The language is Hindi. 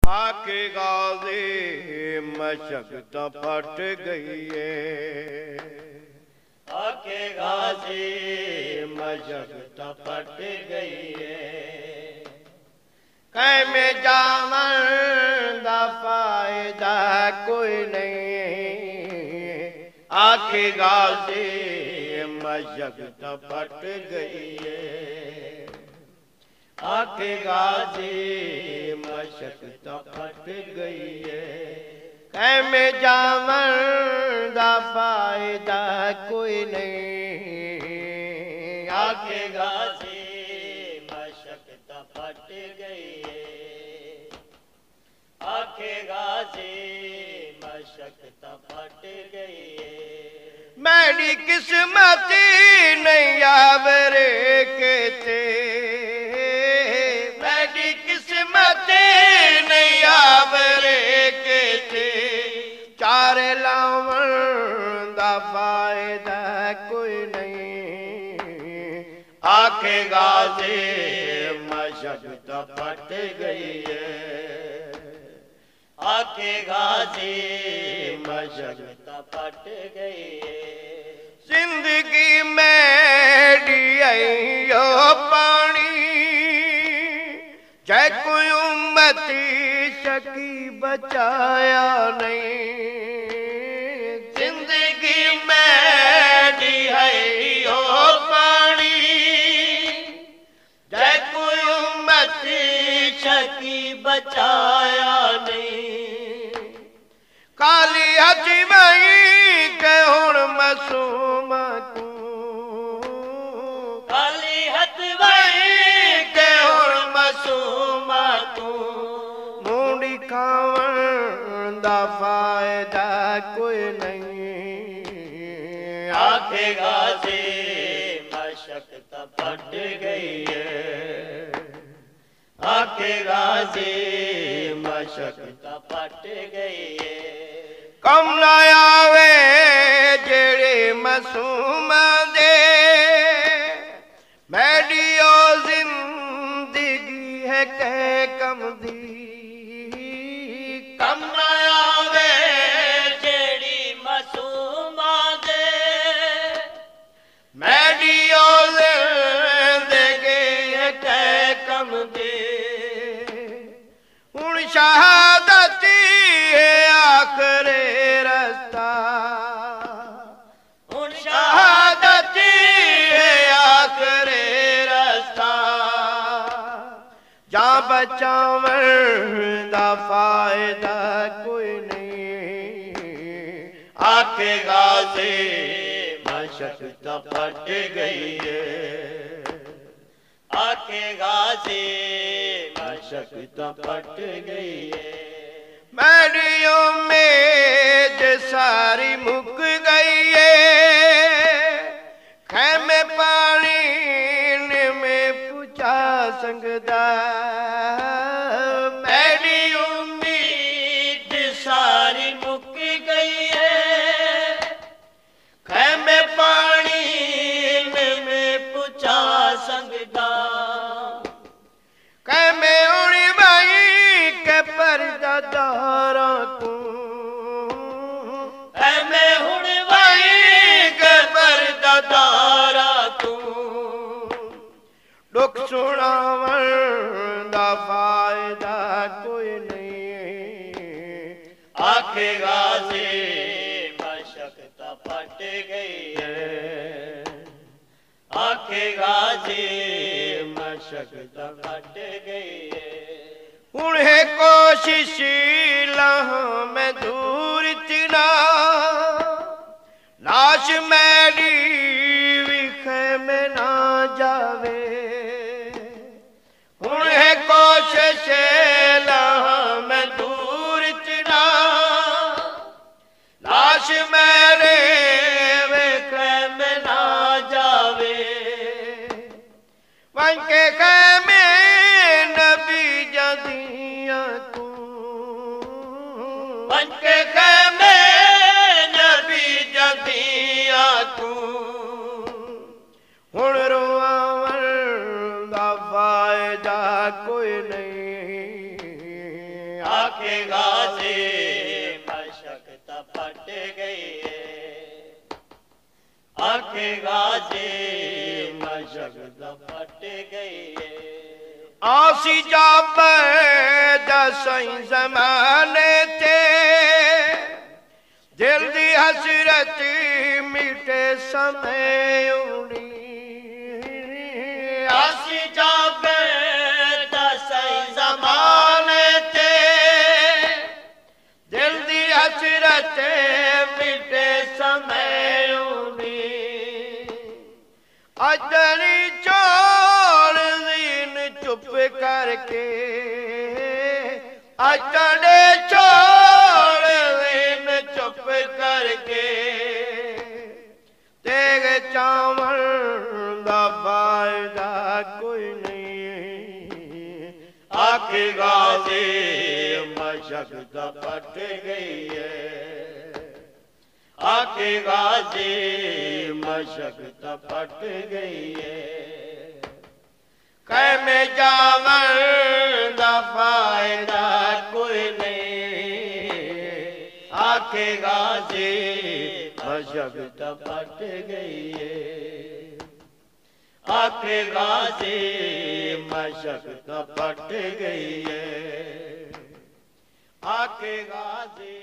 आके गाज़ी मशक्क़त फट गई है। आके गाज़ी मशक्क़त फट गई है। कै में जावन दा फायदा कोई नहीं। आके गाज़ी मशक्क़त फट गई है। आके गाज़ी मशक्क़त फट गई है। कै में जावन दा फायदा कोई नहीं। आके गाज़ी मशक्क़त फट गई है। आके गाज़ी मशक्क़त फट गई है। मेरी किस्मत नहीं आवरे कहते। मेरी किस्मत नहीं आवरे कहते। चार लावन दा फायदा कोई नहीं। आके गाज़ी मशक्क़त फट गई है। आके गाज़ी मशक्क़त फट गई है। जिंदगी मेरी आइयो पानी जै कोई उम्मती शकी बचाया नहीं। जिंदगी मेरी आइयो पानी जै कोई उम्मती शकी बचाया नहीं। काली हजी वही के हुण मासूम तू। काली हथ वही के हुण मासूम तू। मूंडी खावन दा फायदा कोई नहीं। आके गाज़ी मशक्क़त फट गई है। आके गाज़ी मशक्क़त फट गई है। कम ना आवे जेड़े मासूम दे। मेरी ओ जिंदगी है कै कम दी। कम ना आवे जेड़ी मासूमा दे। मेरी ओ जिंदगी है कै कम दी। हुण शहादत है आखिरी रस्ता। हुण शहादत है आखिरी रस्ता। जा बचावन दा फायदा कोई नहीं। आके गाज़ी मशक्क़त फट गई है। आके गाज़ी मशक्क़त फट गई है। मेरी उम्मीद सारी मुक गई है। खैमे पानी में पूछा संगदा। मेरी उम्मीद सारी मुक गई है। खैमे पानी में पूछा संगदा। खैमे उड़ी बाई के परदादारा तू। मैं हुण वही के परदादारा तू। दुख सुनावन दा फायदा कोई नहीं। आके गाज़ी मशक्क़त फट गई है। आके गाज़ी मशक्क़त फट गई है। हुण है कोशिश लह में दूर तिना। लाश मेरी विखे में ना जावे। हुण है कोशिश लह में दूर तिना। लाश मेरे विखे में ना जावे। वन के खैमे नबी जदिया तू। वन के खैमे नबी जदिया तू। हुण रोआवन दा फायदा कोई नहीं। आखे गाजी मशक्क़त फट गई है, आखे गाजी मशक्क़त फट गई है। आसी जाबे दसई ज़माने ते दिल दी हसरत मिटे समय उड़ी। आसी जाबे दसई ज़माने ते दिल दी हसरत मिटे समय उड़ी। अजरी चोल दीन चुप करके, अजरे चोल दीन चुप करके तेरे चावल दा फायदा कोई नहीं। आखे गाजी मशक्क़त फट गई है, आखे गाजी मशक्क़त फट गई है। कै में जावन दा फायदा कोई नहीं। आखे गाजी मशक्क़त फट गई है, आखे गाजी मशक्क़त फट गई है, आखे गाजी